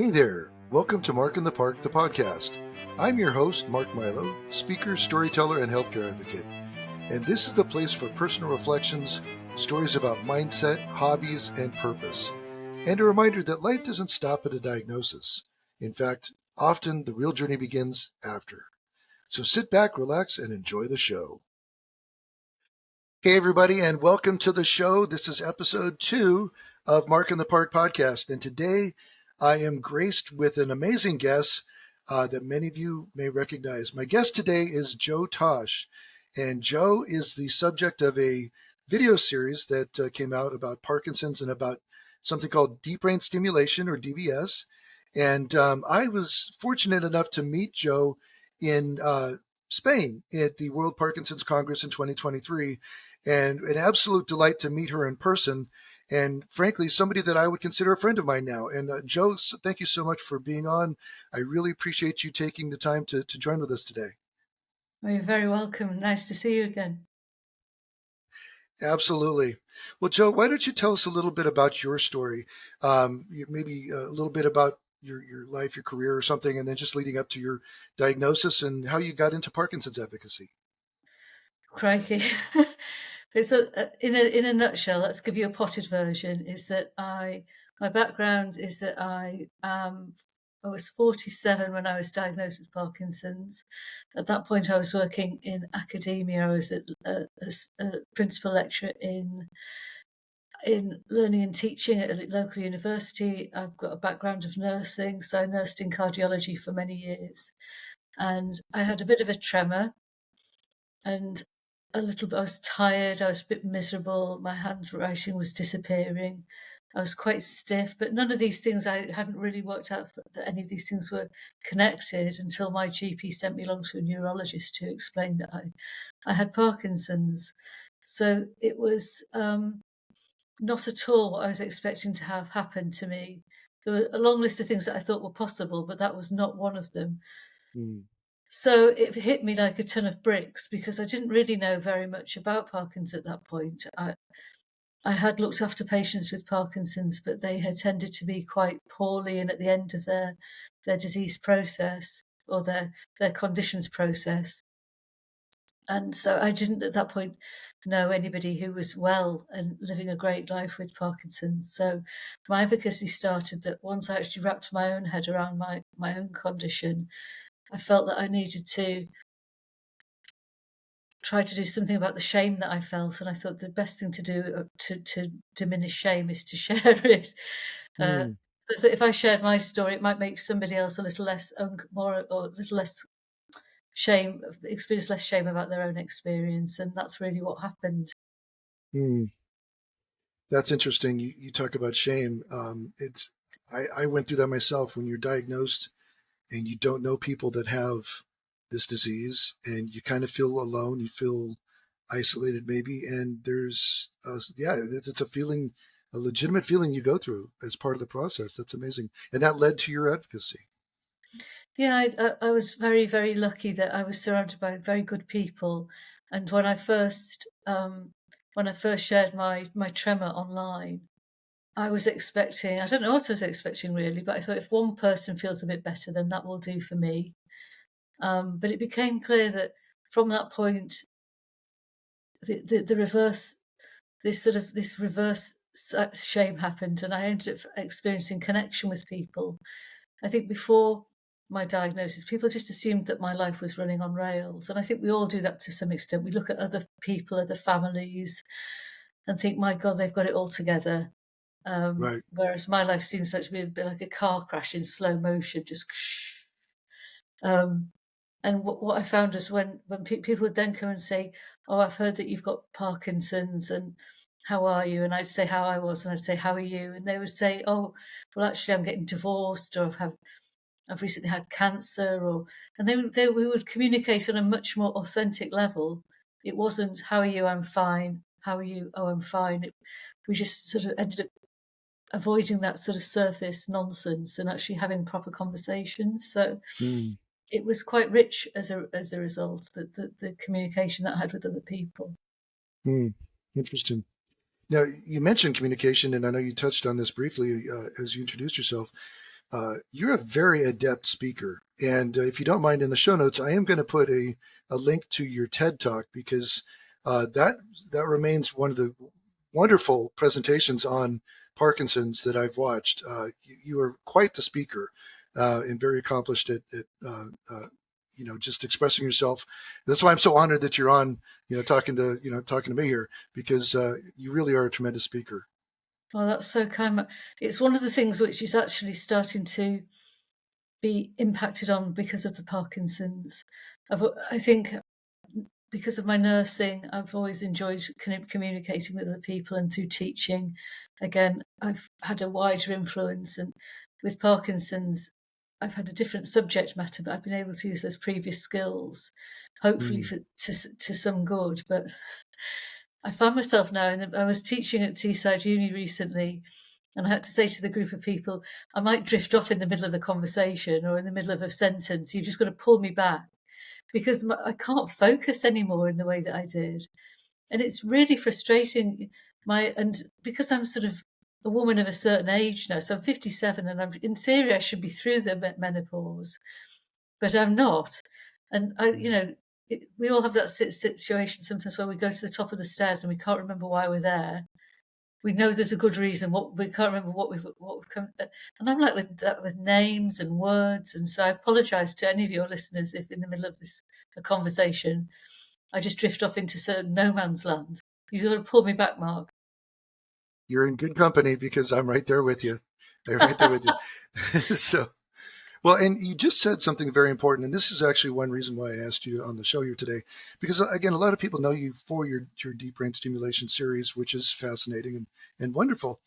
Hey there, welcome to Mark in the Park, the podcast. I'm your host, Mark Milow, speaker, storyteller, and healthcare advocate. And this is the place for personal reflections, stories about mindset, hobbies, and purpose. And a reminder that life doesn't stop at a diagnosis. In fact, often the real journey begins after. So sit back, relax, and enjoy the show. Hey, everybody, and welcome to the show. This is episode 2 of Mark in the Park podcast. And today I am graced with an amazing guest that many of you may recognize. My guest today is Jo Tosh. And Jo is the subject of a video series that came out about Parkinson's and about something called deep brain stimulation, or DBS. And I was fortunate enough to meet Jo in Spain at the World Parkinson's Congress in 2023. And an absolute delight to meet her in person. And frankly, somebody that I would consider a friend of mine now. And Jo, thank you so much for being on. I really appreciate you taking the time to join with us today. Well, you're very welcome. Nice to see you again. Absolutely. Well, Jo, why don't you tell us a little bit about your story? Maybe a little bit about your life, your career or something, and then just leading up to your diagnosis and how you got into Parkinson's advocacy. Crikey. So, in a nutshell, let's give you a potted version, is that my background is that I was 47 when I was diagnosed with Parkinson's. At that point, I was working in academia. I was a principal lecturer in learning and teaching at a local university. I've got a background of nursing, so I nursed in cardiology for many years. And I had a bit of a tremor and I was tired, I was a bit miserable, my handwriting was disappearing, I was quite stiff, but none of these things, I hadn't really worked out that any of these things were connected until my GP sent me along to a neurologist to explain that I had Parkinson's. So it was not at all what I was expecting to have happen to me. There were a long list of things that I thought were possible, but that was not one of them. So it hit me like a ton of bricks because I didn't really know very much about Parkinson's at that point. I had looked after patients with Parkinson's, but they had tended to be quite poorly and at the end of their disease process or their conditions process. And so I didn't at that point know anybody who was well and living a great life with Parkinson's. So my advocacy started that once I actually wrapped my own head around my own condition, I felt that I needed to try to do something about the shame that I felt, and I thought the best thing to do to diminish shame is to share it. So if I shared my story, it might make somebody else a little less more or a little less shame, experience less shame about their own experience, and that's really what happened. That's interesting. You talk about shame. I went through that myself. When you're diagnosed and you don't know people that have this disease, and you kind of feel alone, you feel isolated maybe, and there's it's a feeling, a legitimate feeling you go through as part of the process. That's amazing. And that led to your advocacy. Yeah, I was very, very lucky that I was surrounded by very good people, and when I first shared my tremor online, I was expecting, I don't know what I was expecting really, but I thought if one person feels a bit better, then that will do for me. But it became clear that from that point, the reverse, this reverse shame happened, and I ended up experiencing connection with people. I think before my diagnosis, people just assumed that my life was running on rails, and I think we all do that to some extent. We look at other people, other families, and think, "My God, they've got it all together." Right. Whereas my life seems like to be a bit like a car crash in slow motion, just. Um, and what I found was when people would then come and say, "Oh, I've heard that you've got Parkinson's, and how are you?" And I'd say how I was, and I'd say, "How are you?" And they would say, "Oh, well, actually, I'm getting divorced, or I've recently had cancer," and we would communicate on a much more authentic level. It wasn't, "How are you? I'm fine. How are you? Oh, I'm fine." We just sort of ended up avoiding that sort of surface nonsense and actually having proper conversations. So it was quite rich as a result, the communication that I had with other people. Interesting. Now, you mentioned communication, and I know you touched on this briefly as you introduced yourself, you're a very adept speaker. And if you don't mind, in the show notes, I am going to put a link to your TED Talk, because that remains one of the wonderful presentations on Parkinson's that I've watched. You are quite the speaker, and very accomplished at just expressing yourself. That's why I'm so honored that you're on, talking to me here, because you really are a tremendous speaker. Well, that's so kind. It's one of the things which is actually starting to be impacted on because of the Parkinsons. I think because of my nursing, I've always enjoyed communicating with other people, and through teaching, again, I've had a wider influence. And with Parkinson's, I've had a different subject matter, but I've been able to use those previous skills, hopefully to some good. But I find myself now, and I was teaching at Teesside Uni recently, and I had to say to the group of people, I might drift off in the middle of a conversation or in the middle of a sentence. You've just got to pull me back, because I can't focus anymore in the way that I did. And it's really frustrating. And because I'm sort of a woman of a certain age now, so I'm 57, and in theory I should be through the menopause, but I'm not. And we all have that situation sometimes where we go to the top of the stairs and we can't remember why we're there. We know there's a good reason. We can't remember what we've come. And I'm like with names and words. And so I apologise to any of your listeners if in the middle of a conversation I just drift off into certain no man's land. You've got to pull me back, Mark. You're in good company, because I'm right there with you. I'm right there with you. So. Well, and you just said something very important, and this is actually one reason why I asked you on the show here today, because again, a lot of people know you for your deep brain stimulation series, which is fascinating and wonderful.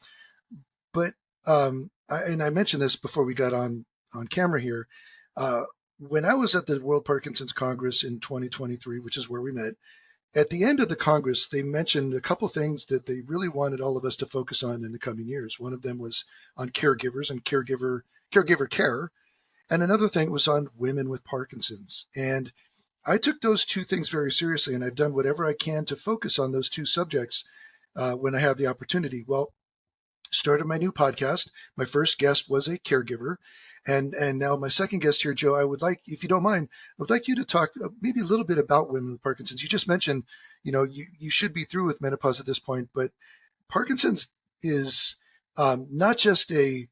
But I mentioned this before we got on camera here. When I was at the World Parkinson's Congress in 2023, which is where we met, at the end of the Congress, they mentioned a couple things that they really wanted all of us to focus on in the coming years. One of them was on caregivers and caregiver care. And another thing was on women with Parkinson's. And I took those two things very seriously, and I've done whatever I can to focus on those two subjects when I have the opportunity. Well, started my new podcast. My first guest was a caregiver. And now my second guest here, Jo, I would like, if you don't mind, I would like you to talk maybe a little bit about women with Parkinson's. You just mentioned, you should be through with menopause at this point, but Parkinson's is not just a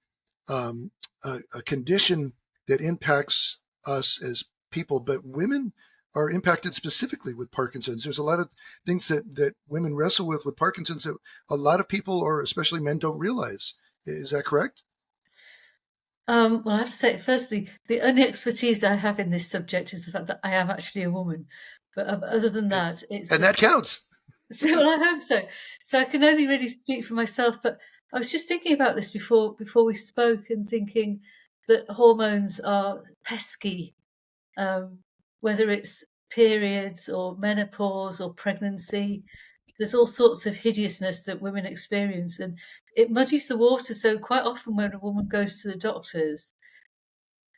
condition that impacts us as people, but women are impacted specifically with Parkinson's. There's a lot of things that women wrestle with Parkinson's that a lot of people, or especially men, don't realize. Is that correct? Well, I have to say, firstly, the only expertise I have in this subject is the fact that I am actually a woman. But other than that, it's... And that counts. So I hope so. So I can only really speak for myself. But I was just thinking about this before we spoke, and thinking that hormones are pesky, whether it's periods or menopause or pregnancy. There's all sorts of hideousness that women experience, and it muddies the water. So quite often when a woman goes to the doctors,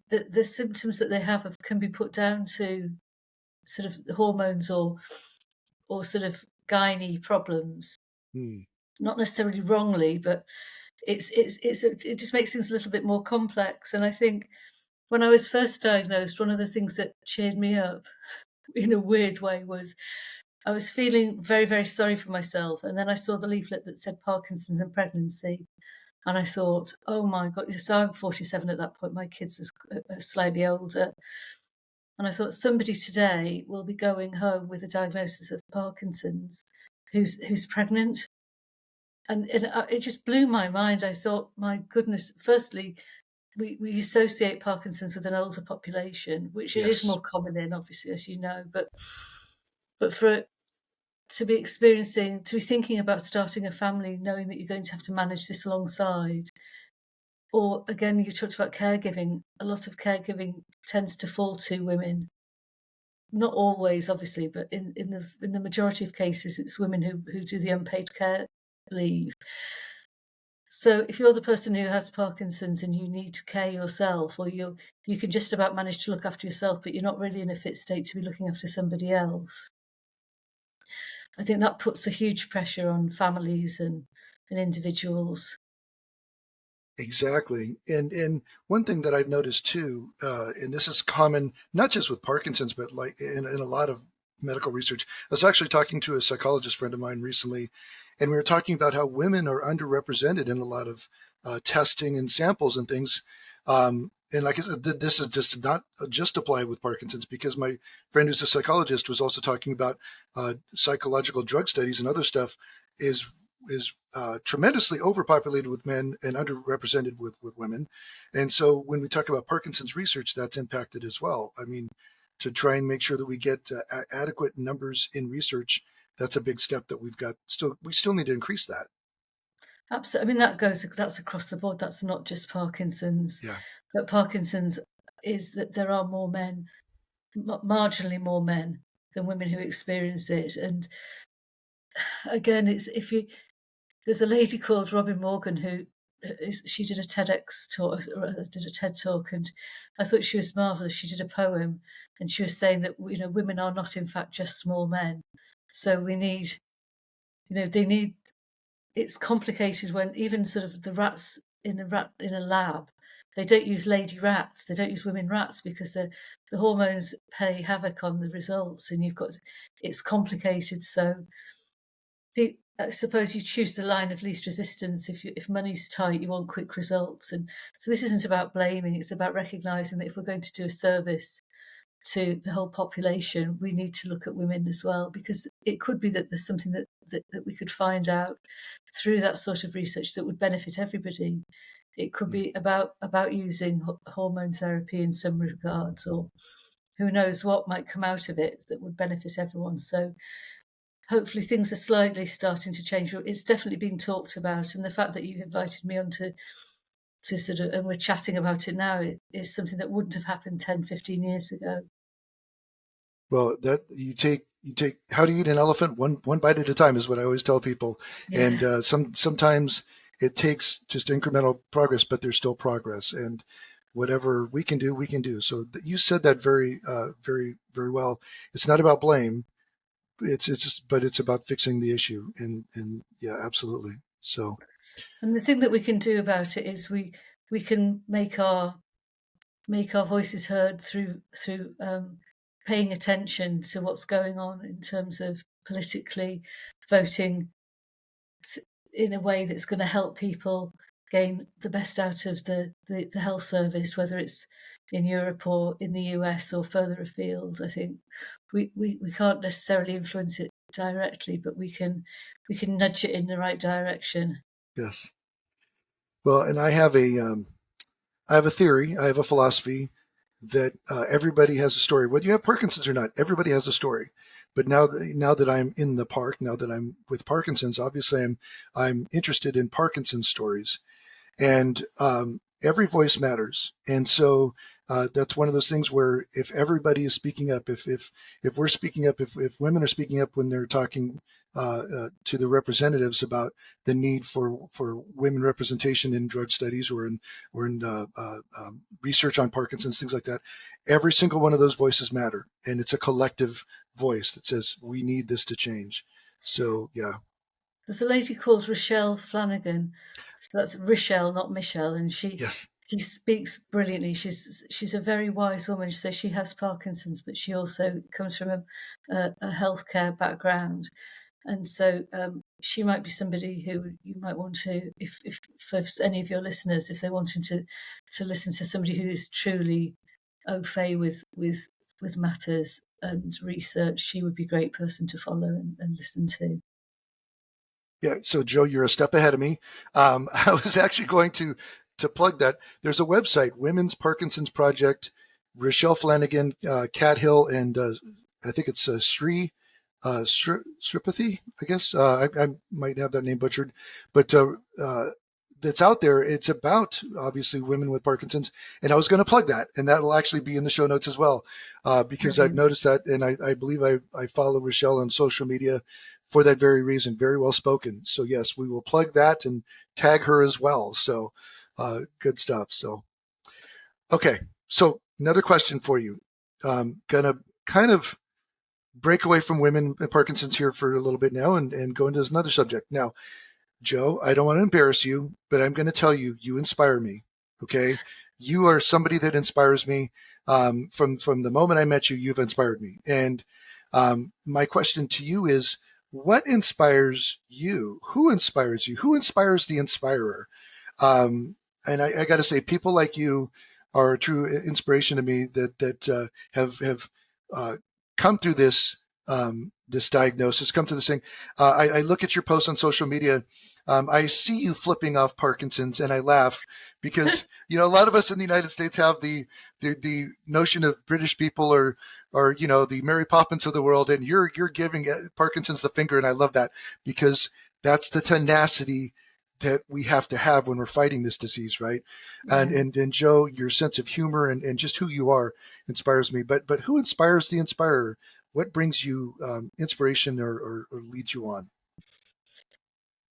the symptoms that they have can be put down to sort of hormones or sort of gynae problems. Not necessarily wrongly, but it just makes things a little bit more complex. And I think when I was first diagnosed, one of the things that cheered me up in a weird way was I was feeling very, very sorry for myself. And then I saw the leaflet that said Parkinson's and pregnancy. And I thought, oh my God, so I'm 47 at that point. My kids are slightly older. And I thought, somebody today will be going home with a diagnosis of Parkinson's who's pregnant. And it just blew my mind. I thought, my goodness, firstly, we associate Parkinson's with an older population, which it is more common in, obviously, as you know. But for to be thinking about starting a family, knowing that you're going to have to manage this alongside, or again, you talked about caregiving. A lot of caregiving tends to fall to women. Not always, obviously, but in the majority of cases, it's women who do the unpaid care leave. So if you're the person who has Parkinson's and you need to care yourself, or you can just about manage to look after yourself, but you're not really in a fit state to be looking after somebody else, I think that puts a huge pressure on families and individuals. Exactly. And one thing that I've noticed too, and this is common, not just with Parkinson's, but like in a lot of medical research. I was actually talking to a psychologist friend of mine recently, and we were talking about how women are underrepresented in a lot of testing and samples and things. And like I said, this is just not just apply with Parkinson's, because my friend who's a psychologist was also talking about psychological drug studies and other stuff is tremendously overpopulated with men and underrepresented with women. And so when we talk about Parkinson's research, that's impacted as well. I mean, to try and make sure that we get adequate numbers in research, that's a big step that we still need to increase that. Absolutely. I mean, that's across the board. That's not just Parkinson's, Yeah. but Parkinson's is that there are more men, marginally more men than women who experience it. And again, there's a lady called Robin Morgan who she did a TEDx talk, or did a TED talk, and I thought she was marvelous. She did a poem, and she was saying that women are not in fact just small men. So we need, they need. It's complicated when even sort of the rats in a lab, they don't use lady rats, they don't use women rats, because the hormones play havoc on the results, and it's complicated. So I suppose you choose the line of least resistance. If money's tight, you want quick results. And so this isn't about blaming, it's about recognizing that if we're going to do a service to the whole population, we need to look at women as well, because it could be that there's something that we could find out through that sort of research that would benefit everybody. It could be about using hormone therapy in some regards, or who knows what might come out of it that would benefit everyone. So hopefully things are slightly starting to change. It's definitely been talked about, and the fact that you invited me on to sort of, and we're chatting about it now, it is something that wouldn't have happened 10, 15 years ago. Well, that you take how do you eat an elephant? One bite at a time is what I always tell people. Yeah. And sometimes it takes just incremental progress, but there's still progress. And whatever we can do, we can do. So you said that very, very, very well. It's not about blame. But it's about fixing the issue. And yeah, absolutely. So. And the thing that we can do about it is we can make our voices heard through paying attention to what's going on in terms of politically voting in a way that's going to help people gain the best out of the health service, whether it's in Europe or in the US or further afield. I think we can't necessarily influence it directly, but we can nudge it in the right direction. Yes. Well, and I have a theory, I have a philosophy that everybody has a story. Whether you have Parkinson's or not, everybody has a story. But now that I'm in the park, now that I'm with Parkinson's, obviously I'm interested in Parkinson's stories, and every voice matters. And so that's one of those things where if everybody is speaking up, if we're speaking up, if women are speaking up when they're talking to the representatives about the need for women representation in drug studies or in research on Parkinson's, things like that, every single one of those voices matter, and it's a collective voice that says we need this to change. So yeah. There's a lady called Rochelle Flanagan. So that's Rochelle, not Michelle, and she Yes. speaks brilliantly. She's a very wise woman. So she has Parkinson's, but she also comes from a healthcare background, and so she might be somebody who you might want to, if for any of your listeners, if they're wanting to listen to somebody who is truly au fait with matters and research, she would be a great person to follow and listen to. Yeah. So Joe, you're a step ahead of me. I was actually going to plug that. There's a website, Women's Parkinson's Project, Rochelle Flanagan, Cat Hill, and I think it's Sri Sripathy, I guess. I might have that name butchered, but that's out there. It's about obviously women with Parkinson's, and I was going to plug that, and that will actually be in the show notes as well, because I've noticed that, and I believe I follow Rochelle on social media for that very reason. Very well spoken. So yes, we will plug that and tag her as well. So good stuff. So okay, so another question for you. Gonna kind of break away from women and Parkinson's here for a little bit now and go into another subject. Now, Jo, I don't want to embarrass you, but I'm going to tell you, you inspire me. Okay. You are somebody that inspires me. From the moment I met you, you've inspired me. And my question to you is, what inspires you? Who inspires you? Who inspires the inspirer? Um, and I got to say, people like you are a true inspiration to me that have uh, come through this diagnosis, come through this thing. I look at your posts on social media. I see you flipping off Parkinson's, and I laugh because a lot of us in the United States have the notion of British people or the Mary Poppins of the world, and you're giving Parkinson's the finger, and I love that because that's the tenacity that we have to have when we're fighting this disease, right? Yeah. And Jo, your sense of humor and just who you are inspires me. But who inspires the inspirer? What brings you inspiration or leads you on?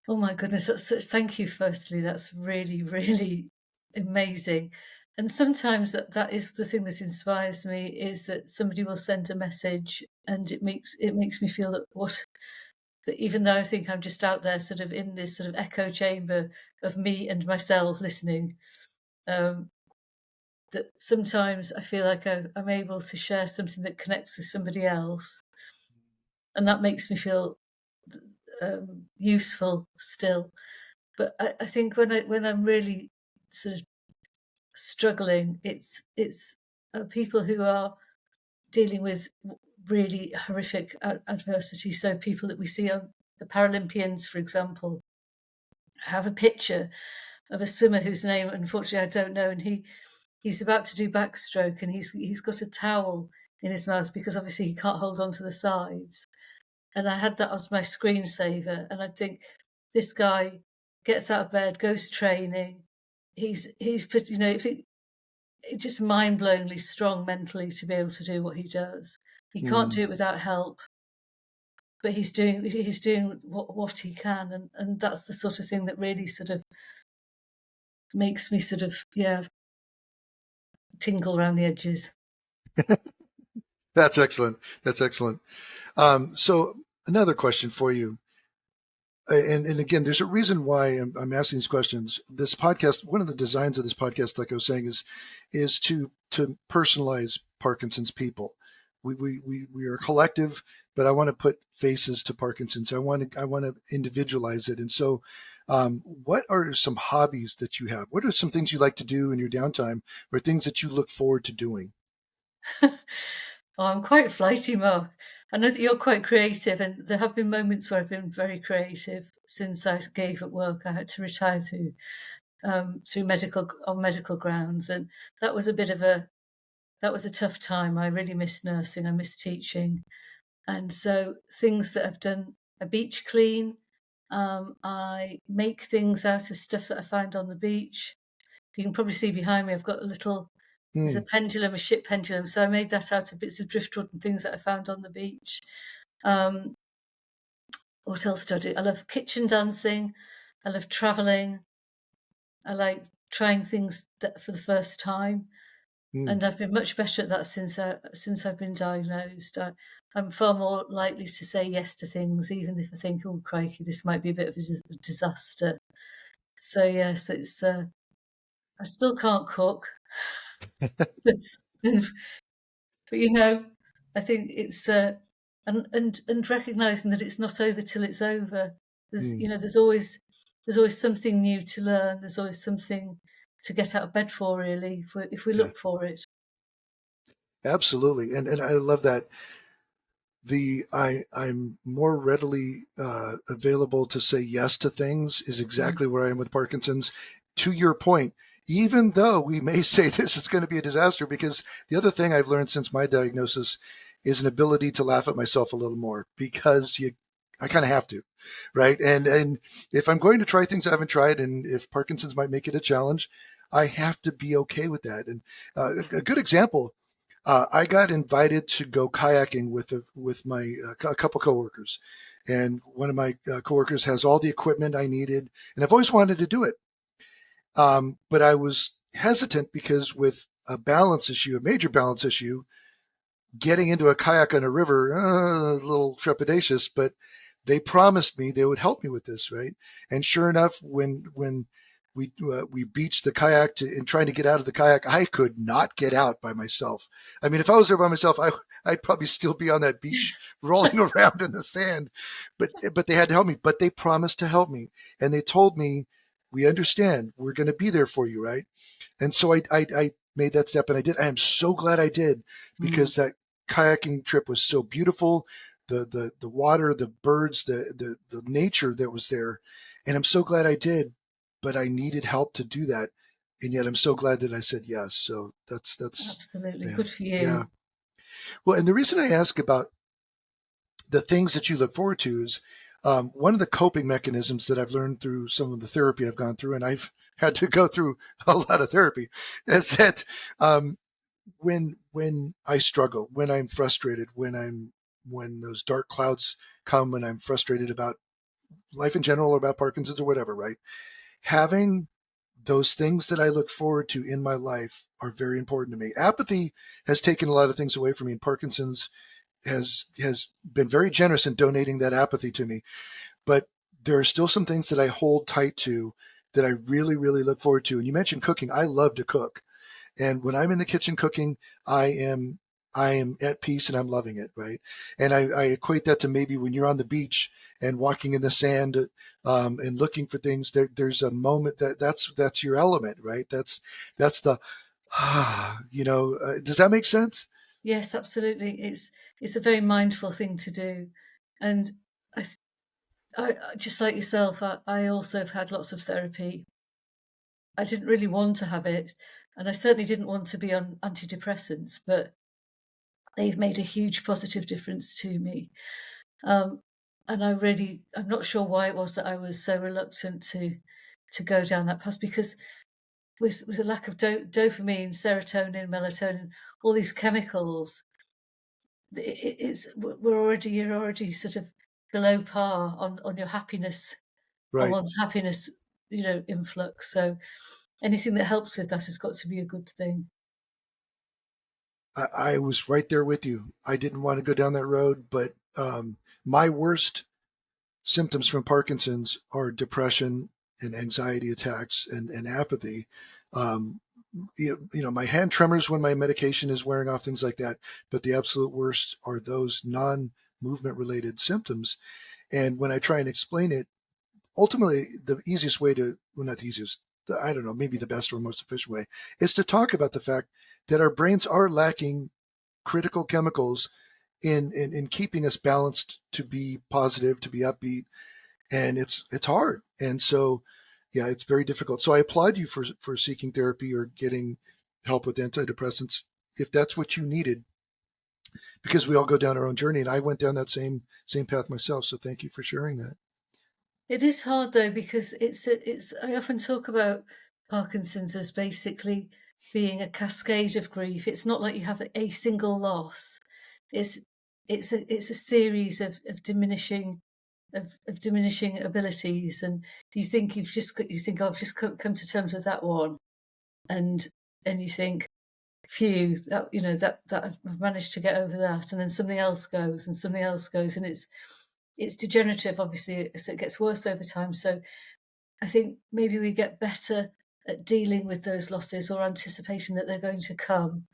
Oh my goodness, thank you. Firstly, that's really, really amazing. And sometimes that is the thing that inspires me, is that somebody will send a message, and it makes me feel that even though I think I'm just out there, sort of in this sort of echo chamber of me and myself listening, um, that sometimes I feel like I'm able to share something that connects with somebody else, and that makes me feel useful still. But I think when I'm really sort of struggling, it's people who are dealing with really horrific adversity. So people that we see on the Paralympians, for example, have a picture of a swimmer whose name, unfortunately, I don't know, and he's about to do backstroke, and he's got a towel in his mouth because obviously he can't hold on to the sides. And I had that as my screensaver, and I think this guy gets out of bed, goes training. He's put, if it just mind-blowingly strong mentally to be able to do what he does. He can't do Mm. it without help, but he's doing what he can, and that's the sort of thing that really sort of makes me sort of tingle around the edges. That's excellent. That's excellent. So another question for you. And again, there's a reason why I'm asking these questions. This podcast, one of the designs of this podcast, like I was saying, is to personalize Parkinson's people. We are a collective, but I want to put faces to Parkinson's. I want to individualize it. And so, what are some hobbies that you have? What are some things you like to do in your downtime, or things that you look forward to doing? Oh, I'm quite flighty, Mark. I know that you're quite creative, and there have been moments where I've been very creative since I gave up work. I had to retire through medical grounds, and that was that was a tough time. I really missed nursing. I missed teaching, and so things that I've done: a beach clean. I make things out of stuff that I find on the beach. You can probably see behind me, I've got there's a Hmm. pendulum, a ship pendulum. So I made that out of bits of driftwood and things that I found on the beach. Um, what else do I do? I love kitchen dancing. I love traveling. I like trying things for the first time. Hmm. And I've been much better at that since I've been diagnosed. I'm far more likely to say yes to things, even if I think, oh crikey, this might be a bit of a disaster. So yes, it's I still can't cook. But I think it's and recognizing that it's not over till it's over. There's Hmm. you know there's always something new to learn. There's always something to get out of bed for, really, if we Yeah, look for it. absolutely. And I love that. I'm more readily available to say yes to things is Mm. exactly where I am with Parkinson's. To your point, even though we may say this is going to be a disaster, because the other thing I've learned since my diagnosis is an ability to laugh at myself a little more because I kind of have to, right? And if I'm going to try things I haven't tried, and if Parkinson's might make it a challenge, I have to be okay with that. And a good example, I got invited to go kayaking with my a couple coworkers, and one of my coworkers has all the equipment I needed, and I've always wanted to do it, but I was hesitant because with a balance issue, a major balance issue, getting into a kayak on a river, a little trepidatious. But they promised me they would help me with this, right? And sure enough, when we beached the kayak and trying to get out of the kayak, I could not get out by myself. I mean, if I was there by myself, I'd probably still be on that beach rolling around in the sand. But they had to help me. But they promised to help me, and they told me, "We understand. We're going to be there for you, right?" And so I made that step, and I did. I am so glad I did, because that kayaking trip was so beautiful. The water, the birds, the nature that was there, and I'm so glad I did. But I needed help to do that, and yet I'm so glad that I said yes. So that's Absolutely. man, Good for you. yeah. Well, and the reason I ask about the things that you look forward to is one of the coping mechanisms that I've learned through some of the therapy I've gone through, and I've had to go through a lot of therapy, is that when I struggle, when I'm frustrated, when those dark clouds come, and I'm frustrated about life in general, or about Parkinson's or whatever, right? Having those things that I look forward to in my life are very important to me. Apathy has taken a lot of things away from me, and Parkinson's has been very generous in donating that apathy to me. But there are still some things that I hold tight to that I really, really look forward to. And you mentioned cooking. I love to cook. And when I'm in the kitchen cooking, I am at peace, and I'm loving it, right? And I equate that to maybe when you're on the beach and walking in the sand, and looking for things. There's a moment that's your element, right? That's the does that make sense? Yes, absolutely. It's a very mindful thing to do, and I, I just like yourself. I also have had lots of therapy. I didn't really want to have it, and I certainly didn't want to be on antidepressants, but they've made a huge positive difference to me. Um, and I'm not sure why it was that I was so reluctant to go down that path, because with the lack of dopamine, serotonin, melatonin, all these chemicals, you're already sort of below par on your happiness, on Right. one's happiness, influx. So anything that helps with that has got to be a good thing. I was right there with you. I didn't want to go down that road, but my worst symptoms from Parkinson's are depression and anxiety attacks and apathy. Um, my hand tremors when my medication is wearing off, things like that. But the absolute worst are those non-movement related symptoms. And when I try and explain it, ultimately, the easiest way to, well, not the easiest, I don't know, maybe the best or most efficient way, is to talk about the fact that our brains are lacking critical chemicals in keeping us balanced, to be positive, to be upbeat. And it's hard. And so, yeah, it's very difficult. So I applaud you for seeking therapy or getting help with antidepressants if that's what you needed, because we all go down our own journey. And I went down that same path myself. So thank you for sharing that. It is hard though, because it's. I often talk about Parkinson's as basically being a cascade of grief. It's not like you have a single loss. It's it's a series of diminishing of diminishing abilities, and you think, "Oh, I've just come to terms with that one," and you think, "Phew, that I've managed to get over that," and then something else goes, and something else goes, and it's degenerative, obviously, so it gets worse over time. So I think maybe we get better at dealing with those losses, or anticipating that they're going to come.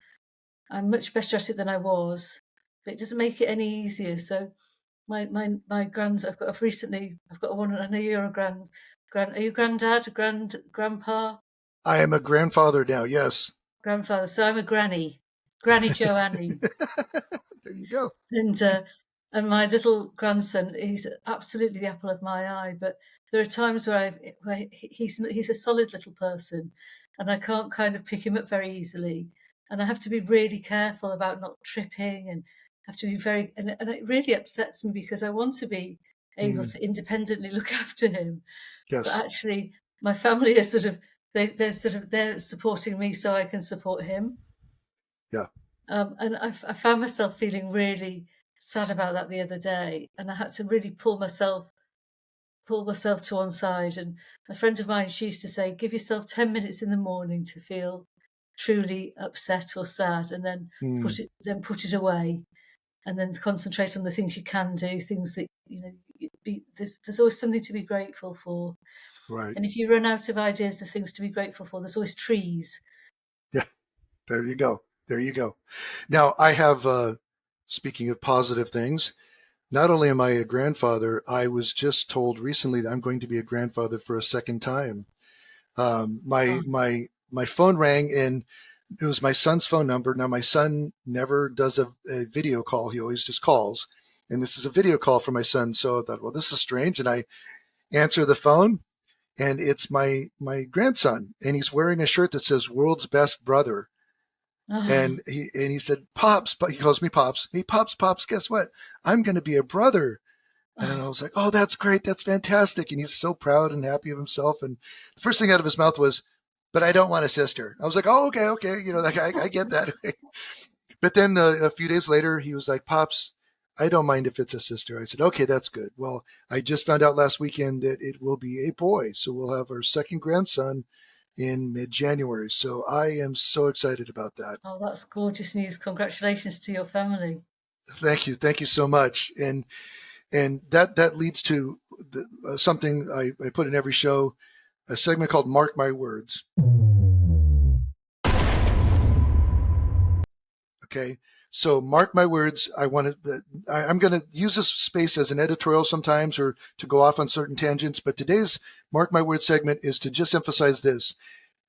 I'm much better at it than I was, but it doesn't make it any easier. So my grands, I've got one. I know you're a are you granddad, grandpa, I am a grandfather now. Yes. grandfather? So I'm a Granny Joanne. There you go. And and my little grandson, he's absolutely the apple of my eye. But there are times where he's a solid little person, and I can't kind of pick him up very easily, and I have to be really careful about not tripping, and have to be and it really upsets me, because I want to be able Mm, to independently look after him, but yes. actually my family are sort of they're supporting me so I can support him. Yeah. And I found myself feeling really sad about that the other day, and I had to really pull myself to one side. And a friend of mine, she used to say, "Give yourself 10 minutes in the morning to feel truly upset or sad, and then Mm, put it away." and then concentrate on the things you can do, things that, there's always something to be grateful for. Right. And if you run out of ideas of things to be grateful for, there's always trees. Yeah. There you go. There you go. Now, I have, speaking of positive things, not only am I a grandfather, I was just told recently that I'm going to be a grandfather for a second time. My Oh, my phone rang, and it was my son's phone number. Now, my son never does a video call. He always just calls. And this is a video call for my son. So I thought, well, this is strange. And I answer the phone, and it's my grandson. And he's wearing a shirt that says "World's Best Brother." oh, And he said, "Pops," but he calls me Pops. "Hey, Pops, guess what? I'm going to be a brother." And I oh, was like, "Oh, that's great. That's fantastic." And he's so proud and happy of himself. And the first thing out of his mouth was, "But I don't want a sister." I was like, "Oh, okay. Like I get that." But then a few days later, he was like, "Pops, I don't mind if it's a sister." I said, "Okay, that's good." Well, I just found out last weekend that it will be a boy. So we'll have our second grandson in mid-January. So I am so excited about that. oh, that's gorgeous news. Congratulations to your family. Thank you so much. And that leads to something I put in every show, a segment called "Mark My Words." Okay, so mark my words. I'm going to use this space as an editorial sometimes, or to go off on certain tangents. But today's "Mark My Words" segment is to just emphasize this: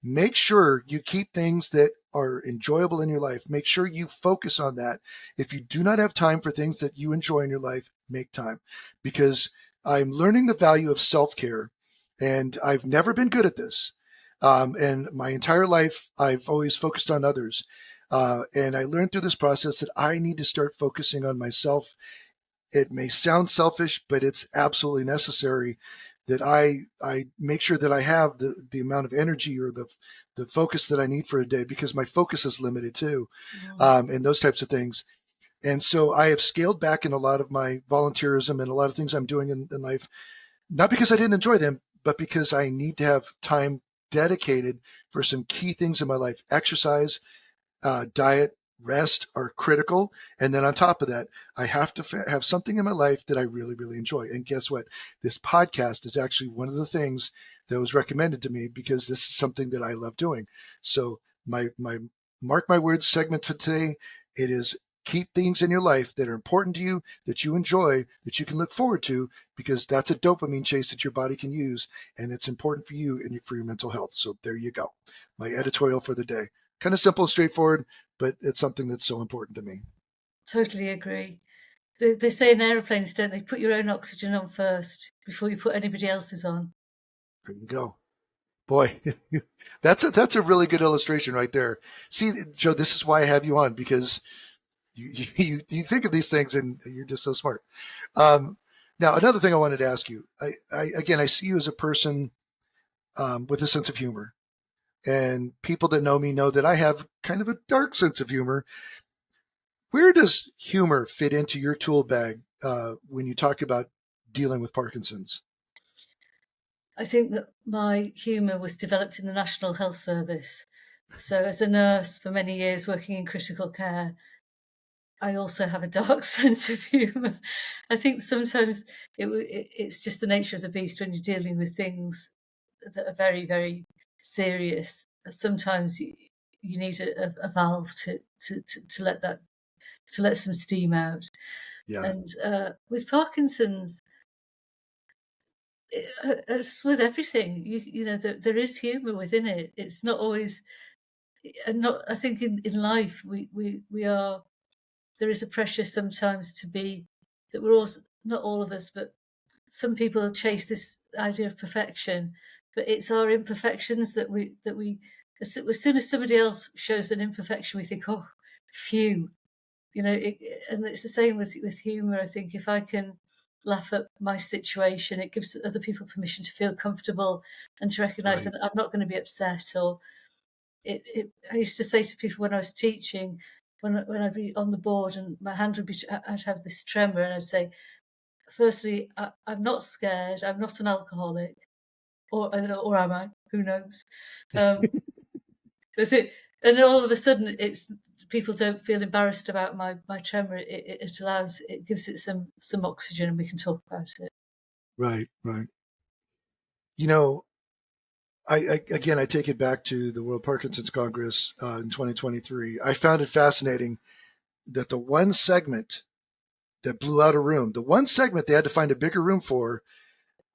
make sure you keep things that are enjoyable in your life. Make sure you focus on that. If you do not have time for things that you enjoy in your life, make time, because I'm learning the value of self-care, and I've never been good at this. And my entire life, I've always focused on others. And I learned through this process that I need to start focusing on myself. It may sound selfish, but it's absolutely necessary that I make sure that I have the amount of energy, or the focus that I need for a day, because my focus is limited too, Mm. and those types of things. And so I have scaled back in a lot of my volunteerism and a lot of things I'm doing in life, not because I didn't enjoy them, but because I need to have time dedicated for some key things in my life. Exercise, diet, rest are critical. And then on top of that, I have to have something in my life that I really, really enjoy. And guess what? This podcast is actually one of the things that was recommended to me, because this is something that I love doing. So my Mark My Words segment for today, it is: keep things in your life that are important to you, that you enjoy, that you can look forward to, because that's a dopamine chase that your body can use. And it's important for you and for your mental health. So there you go. My editorial for the day. Kind of simple and straightforward, but it's something that's so important to me. Totally agree. They say in aeroplanes, don't they, put your own oxygen on first before you put anybody else's on. There you go. Boy, that's a really good illustration right there. See, Joe, this is why I have you on, because you think of these things and you're just so smart. Um, Now, another thing I wanted to ask you, I see you as a person with a sense of humor, and people that know me know that I have kind of a dark sense of humor. Where does humor fit into your tool bag when you talk about dealing with Parkinson's? I think that my humour was developed in the National Health Service. So, as a nurse for many years working in critical care, I also have a dark sense of humour. I think sometimes it's just the nature of the beast when you're dealing with things that are very, very serious. Sometimes you need a valve to let that to let some steam out. Yeah, And with Parkinson's, it's with everything. There is humour within it. It's not always, and not. I think in life we are. There is a pressure sometimes to be that we're all, not all of us, but some people chase this idea of perfection. But it's our imperfections that we as soon as somebody else shows an imperfection, we think, oh, phew. And it's the same with humor. I think if I can laugh at my situation, it gives other people permission to feel comfortable and to recognize right. that I'm not going to be upset. Or I used to say to people when I was teaching, when I'd be on the board and my hand would be, I'd have this tremor, and I'd say, firstly, I'm not scared. I'm not an alcoholic, or am I? Who knows? Um, but and then all of a sudden, it's people don't feel embarrassed about my tremor. It gives it some oxygen, and we can talk about it. Right, right. Again, I take it back to the World Parkinson's Congress in 2023. I found it fascinating that the one segment that blew out a room, the one segment they had to find a bigger room for,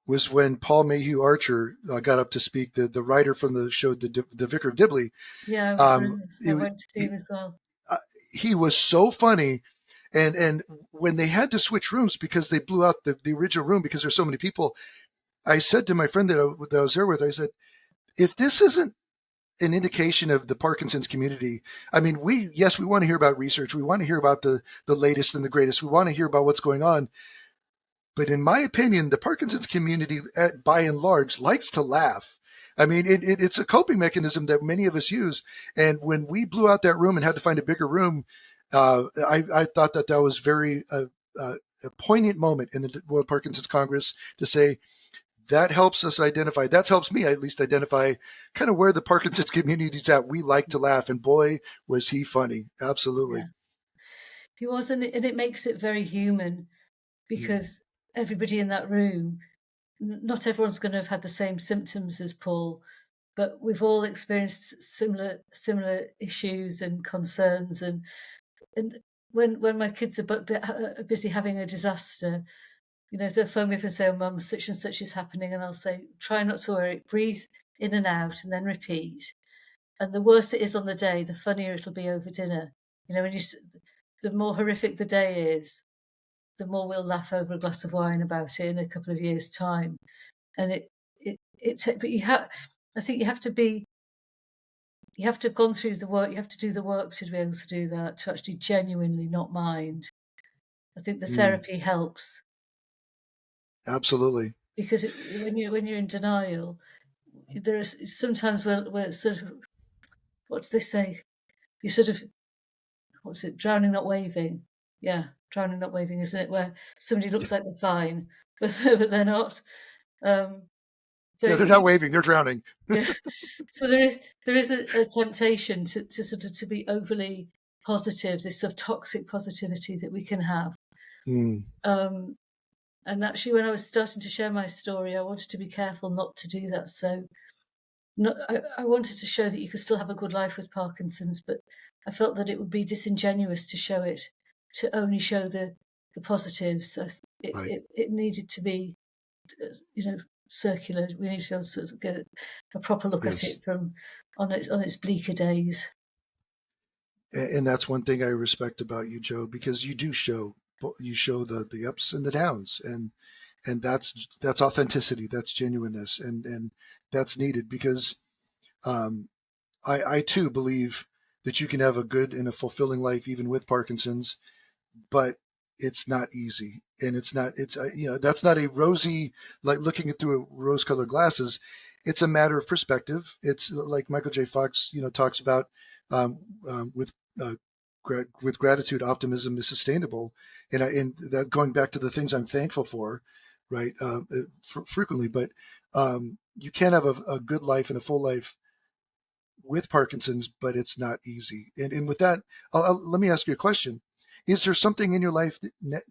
was when Paul Mayhew Archer got up to speak, the writer from the show, the Vicar of Dibley. Yeah, I went to see him as well. He was so funny. And when they had to switch rooms because they blew out the original room because there's so many people, I said to my friend that I was there with, I said, if this isn't an indication of the Parkinson's community, I mean, we want to hear about research. We want to hear about the latest and the greatest. We want to hear about what's going on. But in my opinion, the Parkinson's community, by and large, likes to laugh. I mean, it's a coping mechanism that many of us use. And when we blew out that room and had to find a bigger room, I thought that was very a poignant moment in the World Parkinson's Congress to say, that helps us identify, that helps me at least identify kind of where the Parkinson's community's at. We like to laugh, and boy, was he funny. Absolutely. Yeah. He was, and it makes it very human, because everybody in that room, not everyone's going to have had the same symptoms as Paul, but we've all experienced similar issues and concerns. And when my kids are busy having a disaster, they'll phone me up and say, "Oh, Mum, such and such is happening," and I'll say, "Try not to worry, breathe in and out, and then repeat." And the worse it is on the day, the funnier it'll be over dinner. The more horrific the day is, the more we'll laugh over a glass of wine about it in a couple of years' time. And but I think you have to have gone through the work. You have to do the work to be able to do that, to actually genuinely not mind. I think the therapy helps. Absolutely. Because when you're in denial, there is sometimes where sort of, what's they say? You sort of, what's it? Drowning, not waving. Yeah, drowning, not waving, isn't it? Where somebody looks like they're fine, but they're not. So Yeah, they're not waving; they're drowning. yeah. So there is a temptation to sort of to be overly positive. This sort of toxic positivity that we can have. And actually, when I was starting to share my story, I wanted to be careful not to do that. So I wanted to show that you could still have a good life with Parkinson's, but I felt that it would be disingenuous to show it, to only show the positives. So it needed to be, circular. We need to sort of get a proper look at it on its bleaker days. And that's one thing I respect about you, Jo, because you do show the ups and the downs, and that's authenticity, that's genuineness, and that's needed because I too believe that you can have a good and a fulfilling life even with Parkinson's, but it's not easy, and it's that's not a rosy, like looking through rose-colored glasses. It's a matter of perspective. It's like Michael J. Fox talks about, with with gratitude, optimism is sustainable, and that going back to the things I'm thankful for, right? Frequently, but you can have a good life and a full life with Parkinson's, but it's not easy. And with that, let me ask you a question. Is there something in your life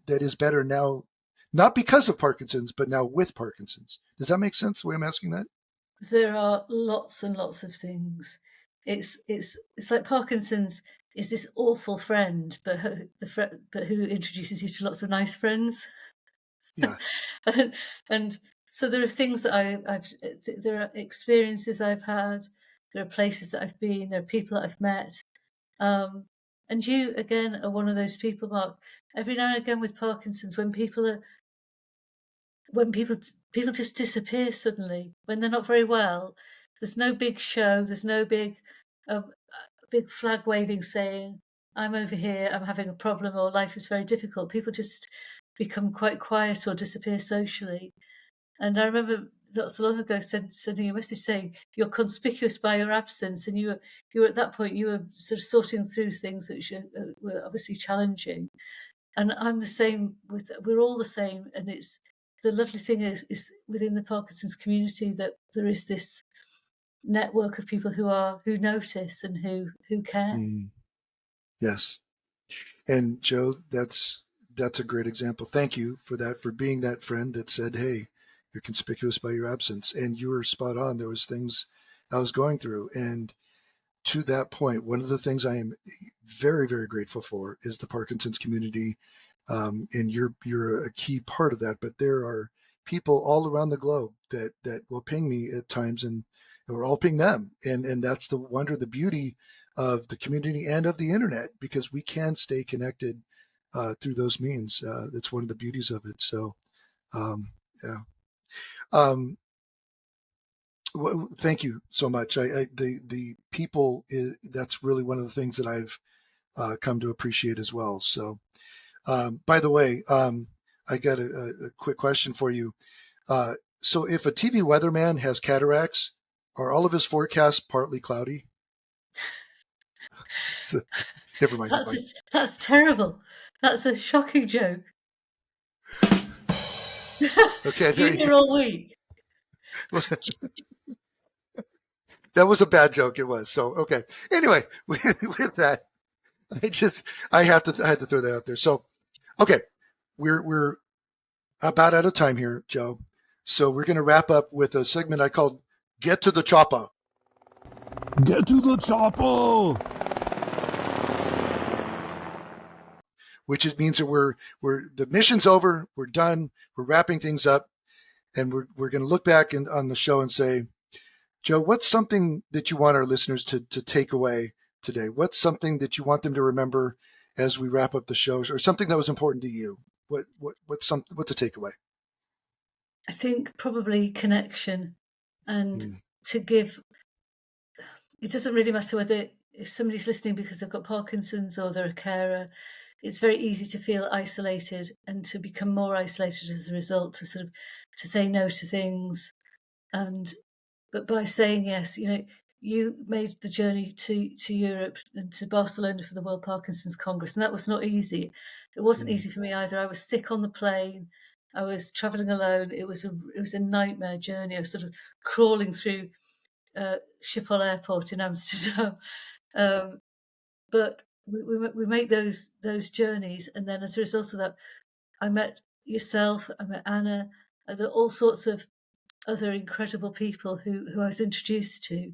that is better now, not because of Parkinson's, but now with Parkinson's? Does that make sense, the way I'm asking that? There are lots and lots of things. It's like Parkinson's is this awful friend, but who introduces you to lots of nice friends. Yeah. and so there are things that there are experiences I've had, there are places that I've been, there are people that I've met. And you, again, are one of those people, Mark. Every now and again with Parkinson's, when people just disappear suddenly, when they're not very well, there's no big show, there's no big flag waving saying, "I'm over here, I'm having a problem," or "life is very difficult." People just become quite quiet or disappear socially. And I remember not so long ago sending a message saying, "You're conspicuous by your absence," and you were at that point, you were sort of sorting through things that were obviously challenging. And I'm the same we're all the same. And it's the lovely thing is within the Parkinson's community that there is this network of people who notice and who care. Yes. And Jo, that's a great example. Thank you for that, for being that friend that said, "Hey, you're conspicuous by your absence." And you were spot on. There was things I was going through, and to that point, one of the things I am very, very grateful for is the Parkinson's community, and you're a key part of that. But there are people all around the globe that will ping me at times, and or I'll ping them, and that's the wonder, the beauty of the community and of the internet, because we can stay connected through those means. It's one of the beauties of it. So, yeah. Um, well, thank you so much. The people that's really one of the things that I've come to appreciate as well. So, by the way, I got a quick question for you. So, if a TV weatherman has cataracts, are all of his forecasts partly cloudy? So, never mind. That's terrible. That's a shocking joke. Okay, there Been here all week. that was a bad joke. It was. So, okay. Anyway, with that, I had to throw that out there. So, okay, we're about out of time here, Jo. So we're going to wrap up with a segment I called "Get to the Chopper." Get to the chopper. Which it means that we're the mission's over, we're done, we're wrapping things up, and we're going to look back on the show and say, Jo, what's something that you want our listeners to take away today? What's something that you want them to remember as we wrap up the shows, or something that was important to you? What's a takeaway? I think probably connection, and to give. It doesn't really matter whether if somebody's listening because they've got Parkinson's or they're a carer. It's very easy to feel isolated and to become more isolated as a result, to sort of to say no to things. But by saying yes, you made the journey to Europe and to Barcelona for the World Parkinson's Congress, and that was not easy. It wasn't easy for me either. I was sick on the plane. I was traveling alone. It was a nightmare journey. I was sort of crawling through Schiphol Airport in Amsterdam. But we make those journeys, and then as a result of that, I met yourself, I met Anna, and there are all sorts of other incredible people who I was introduced to,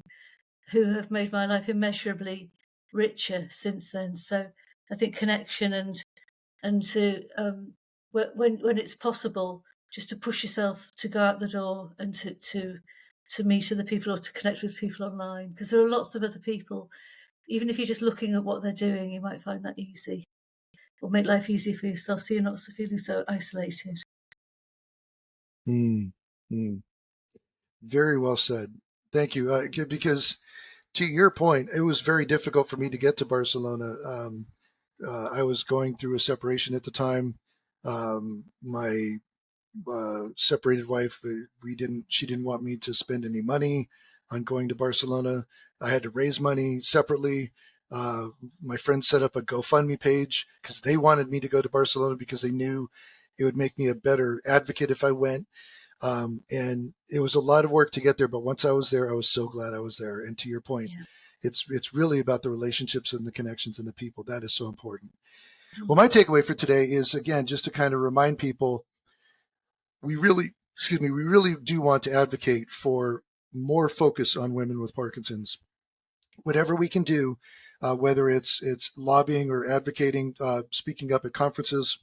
who have made my life immeasurably richer since then. So I think connection and to when it's possible, just to push yourself to go out the door and to meet other people or to connect with people online, because there are lots of other people. Even if you're just looking at what they're doing, you might find that easy, or make life easier for yourself, so you're not feeling so isolated. Very well said. Thank you. Because to your point, it was very difficult for me to get to Barcelona. I was going through a separation at the time. My separated wife, she didn't want me to spend any money on going to Barcelona. I had to raise money separately. My friends set up a GoFundMe page because they wanted me to go to Barcelona because they knew it would make me a better advocate if I went. And it was a lot of work to get there, but once I was there, I was so glad I was there. And to your point, Yeah. it's really about the relationships and the connections and the people. That is so important. Well, my takeaway for today is, again, just to kind of remind people, we really do want to advocate for more focus on women with Parkinson's. Whatever we can do, whether it's lobbying or advocating, speaking up at conferences,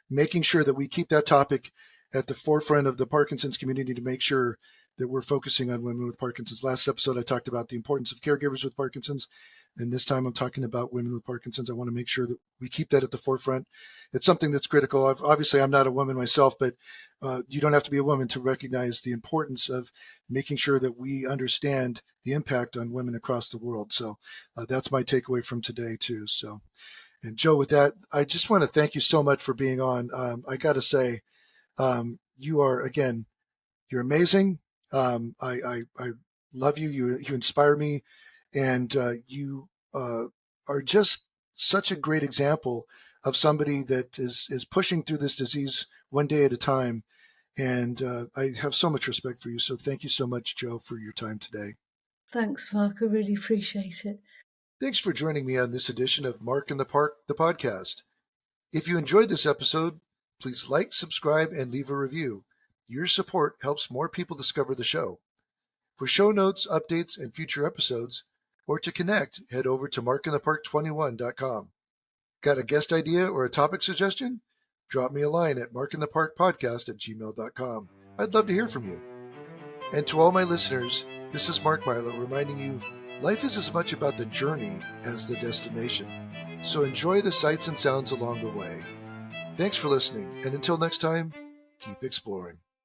making sure that we keep that topic at the forefront of the Parkinson's community, to make sure that we're focusing on women with Parkinson's. Last episode, I talked about the importance of caregivers with Parkinson's. And this time I'm talking about women with Parkinson's. I want to make sure that we keep that at the forefront. It's something that's critical. Obviously, I'm not a woman myself, but you don't have to be a woman to recognize the importance of making sure that we understand the impact on women across the world. So that's my takeaway from today too. So, and Jo, with that, I just want to thank you so much for being on. I got to say, you are, again, you're amazing. I love you. You inspire me, and you are just such a great example of somebody that is pushing through this disease one day at a time. And I have so much respect for you. So thank you so much, Jo, for your time today. Thanks, Mark. I really appreciate it. Thanks for joining me on this edition of Mark in the Park, the podcast. If you enjoyed this episode, please like, subscribe, and leave a review. Your support helps more people discover the show. For show notes, updates, and future episodes, or to connect, head over to markinthepark21.com. Got a guest idea or a topic suggestion? Drop me a line at markintheparkpodcast@gmail.com. I'd love to hear from you. And to all my listeners, this is Mark Milow reminding you, life is as much about the journey as the destination. So enjoy the sights and sounds along the way. Thanks for listening, and until next time, keep exploring.